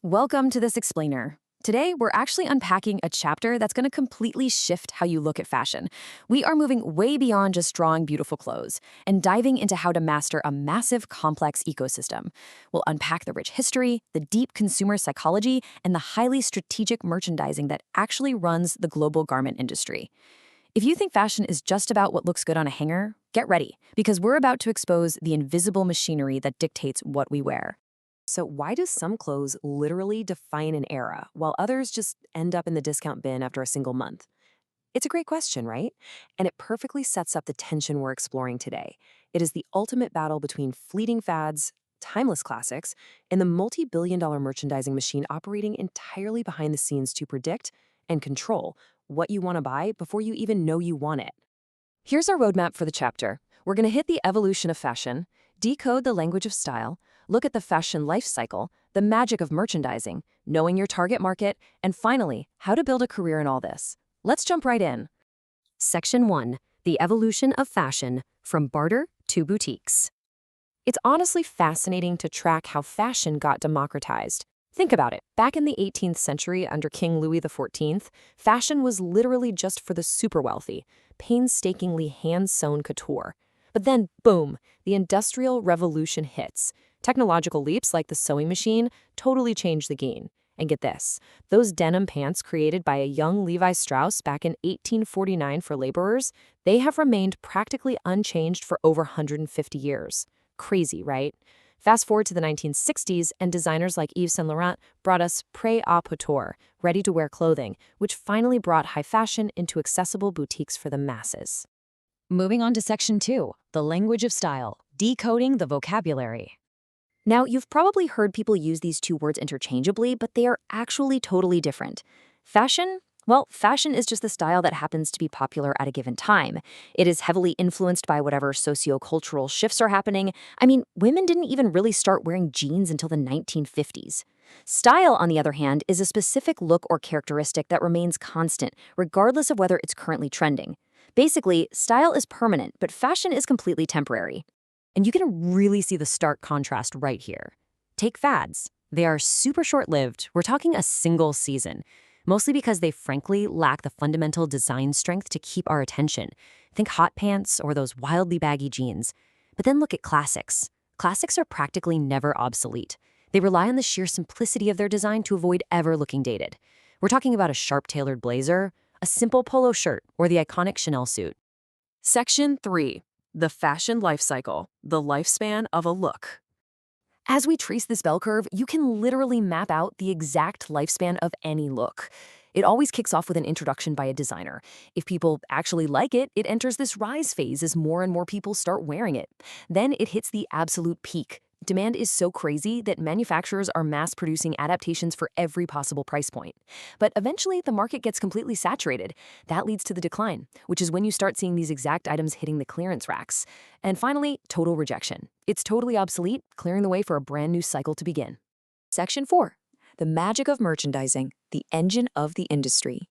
Welcome to This Explainer. Today, we're actually unpacking a chapter that's going to completely shift how you look at fashion. We are moving way beyond just drawing beautiful clothes and diving into how to master a massive, complex ecosystem. We'll unpack the rich history, the deep consumer psychology, and the highly strategic merchandising that actually runs the global garment industry. If you think fashion is just about what looks good on a hanger, get ready, because we're about to expose the invisible machinery that dictates what we wear. So why do some clothes literally define an era, while others just end up in the discount bin after a single month? It's a great question, right? And it perfectly sets up the tension we're exploring today. It is the ultimate battle between fleeting fads, timeless classics, and the multi-billion-dollar merchandising machine operating entirely behind the scenes to predict and control what you want to buy before you even know you want it. Here's our roadmap for the chapter. We're going to hit the evolution of fashion, decode the language of style, look at the fashion life cycle, the magic of merchandising, knowing your target market, and finally, how to build a career in all this. Let's jump right in. Section 1. The Evolution of Fashion, from Barter to Boutiques. It's honestly fascinating to track how fashion got democratized. Think about it. Back in the 18th century, under King Louis XIV, fashion was literally just for the super wealthy, painstakingly hand-sewn couture. But then, boom, the Industrial Revolution hits. Technological leaps like the sewing machine totally changed the game. And get this, those denim pants created by a young Levi Strauss back in 1849 for laborers, they have remained practically unchanged for over 150 years. Crazy, right? Fast forward to the 1960s, and designers like Yves Saint Laurent brought us prêt-à-porter, ready-to-wear clothing, which finally brought high fashion into accessible boutiques for the masses. Moving on to Section 2, the language of style, decoding the vocabulary. Now, you've probably heard people use these two words interchangeably, but they are actually totally different. Fashion? Well, fashion is just the style that happens to be popular at a given time. It is heavily influenced by whatever sociocultural shifts are happening. I mean, women didn't even really start wearing jeans until the 1950s. Style, on the other hand, is a specific look or characteristic that remains constant, regardless of whether it's currently trending. Basically, style is permanent, but fashion is completely temporary. And you can really see the stark contrast right here. Take fads. They are super short-lived. We're talking a single season, mostly because they frankly lack the fundamental design strength to keep our attention. Think hot pants or those wildly baggy jeans. But then look at classics. Classics are practically never obsolete. They rely on the sheer simplicity of their design to avoid ever looking dated. We're talking about a sharp-tailored blazer, a simple polo shirt, or the iconic Chanel suit. Section 3. The fashion life cycle, the lifespan of a look. As we trace this bell curve, you can literally map out the exact lifespan of any look. It always kicks off with an introduction by a designer. If people actually like it, it enters this rise phase as more and more people start wearing it. Then it hits the absolute peak. Demand is so crazy that manufacturers are mass-producing adaptations for every possible price point. But eventually, the market gets completely saturated. That leads to the decline, which is when you start seeing these exact items hitting the clearance racks. And finally, total rejection. It's totally obsolete, clearing the way for a brand new cycle to begin. Section 4. The magic of merchandising, the engine of the industry.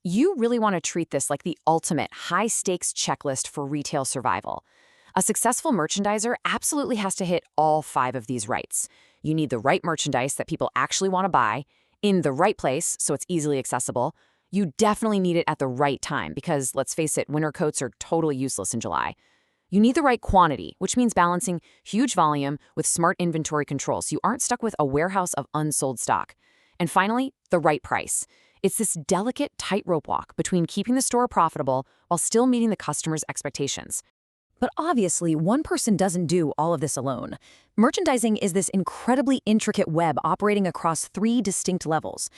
You really want to treat this like the ultimate high-stakes checklist for retail survival. A successful merchandiser absolutely has to hit all 5 of these rights. You need the right merchandise that people actually want to buy, in the right place so it's easily accessible. You definitely need it at the right time because, let's face it, winter coats are totally useless in July. You need the right quantity, which means balancing huge volume with smart inventory control so you aren't stuck with a warehouse of unsold stock. And finally, the right price. It's this delicate tightrope walk between keeping the store profitable while still meeting the customer's expectations. But obviously, one person doesn't do all of this alone. Merchandising is this incredibly intricate web operating across 3 distinct levels.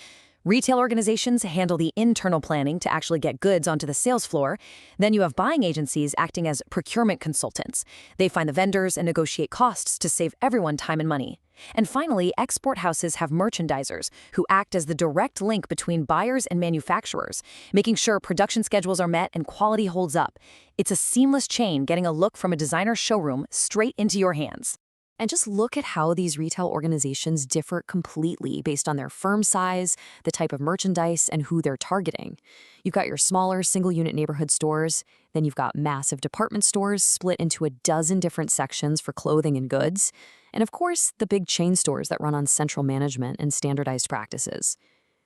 Retail organizations handle the internal planning to actually get goods onto the sales floor. Then you have buying agencies acting as procurement consultants. They find the vendors and negotiate costs to save everyone time and money. And finally, export houses have merchandisers who act as the direct link between buyers and manufacturers, making sure production schedules are met and quality holds up. It's a seamless chain getting a look from a designer showroom straight into your hands. And just look at how these retail organizations differ completely based on their firm size, the type of merchandise, and who they're targeting. You've got your smaller single-unit neighborhood stores, then you've got massive department stores split into a dozen different sections for clothing and goods, and of course, the big chain stores that run on central management and standardized practices.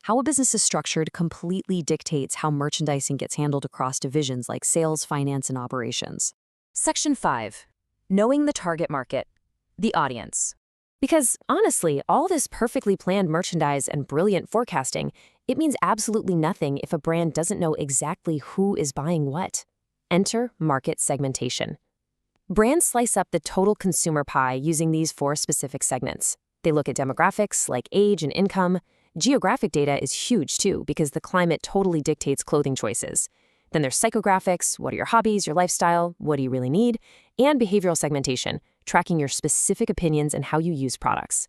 How a business is structured completely dictates how merchandising gets handled across divisions like sales, finance, and operations. Section 5. Knowing the target market. The audience. Because honestly, all this perfectly planned merchandise and brilliant forecasting, it means absolutely nothing if a brand doesn't know exactly who is buying what. Enter market segmentation. Brands slice up the total consumer pie using these 4 specific segments. They look at demographics like age and income. Geographic data is huge too because the climate totally dictates clothing choices. Then there's psychographics, what are your hobbies, your lifestyle, what do you really need, and behavioral segmentation, tracking your specific opinions and how you use products.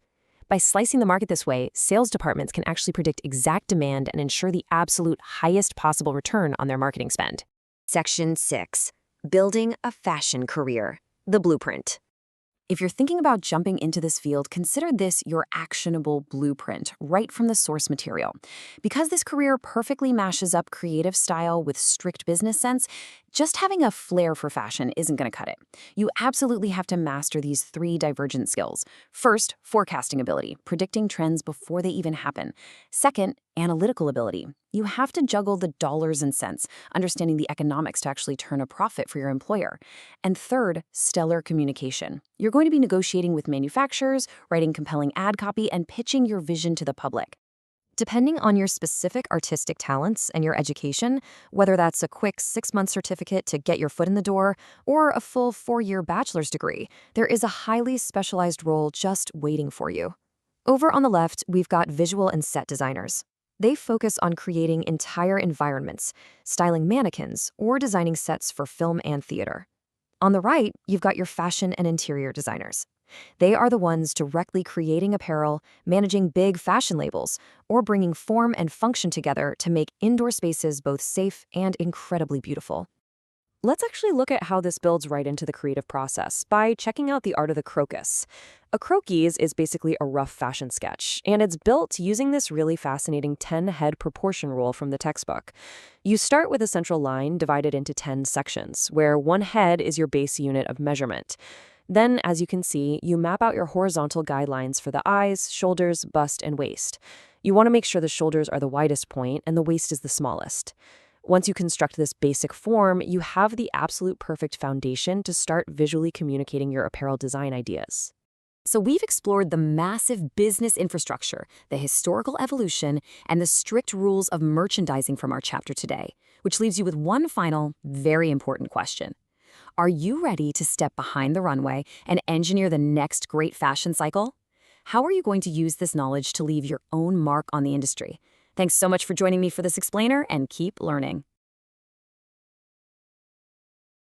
By slicing the market this way, sales departments can actually predict exact demand and ensure the absolute highest possible return on their marketing spend. Section 6. Building a fashion career. The blueprint. If you're thinking about jumping into this field, consider this your actionable blueprint right from the source material. Because this career perfectly mashes up creative style with strict business sense, just having a flair for fashion isn't going to cut it. You absolutely have to master these 3 divergent skills. First, forecasting ability, predicting trends before they even happen. Second, analytical ability. You have to juggle the dollars and cents, understanding the economics to actually turn a profit for your employer. And third, stellar communication. You're going to be negotiating with manufacturers, writing compelling ad copy, and pitching your vision to the public. Depending on your specific artistic talents and your education, whether that's a quick 6-month certificate to get your foot in the door or a full 4-year bachelor's degree, there is a highly specialized role just waiting for you. Over on the left, we've got visual and set designers. They focus on creating entire environments, styling mannequins, or designing sets for film and theater. On the right, you've got your fashion and interior designers. They are the ones directly creating apparel, managing big fashion labels, or bringing form and function together to make indoor spaces both safe and incredibly beautiful. Let's actually look at how this builds right into the creative process by checking out the art of the crocus. A croquis is basically a rough fashion sketch, and it's built using this really fascinating 10-head proportion rule from the textbook. You start with a central line divided into 10 sections, where one head is your base unit of measurement. Then, as you can see, you map out your horizontal guidelines for the eyes, shoulders, bust, and waist. You want to make sure the shoulders are the widest point and the waist is the smallest. Once you construct this basic form, you have the absolute perfect foundation to start visually communicating your apparel design ideas. So we've explored the massive business infrastructure, the historical evolution, and the strict rules of merchandising from our chapter today, which leaves you with one final, very important question. Are you ready to step behind the runway and engineer the next great fashion cycle? How are you going to use this knowledge to leave your own mark on the industry? Thanks so much for joining me for this explainer, and keep learning.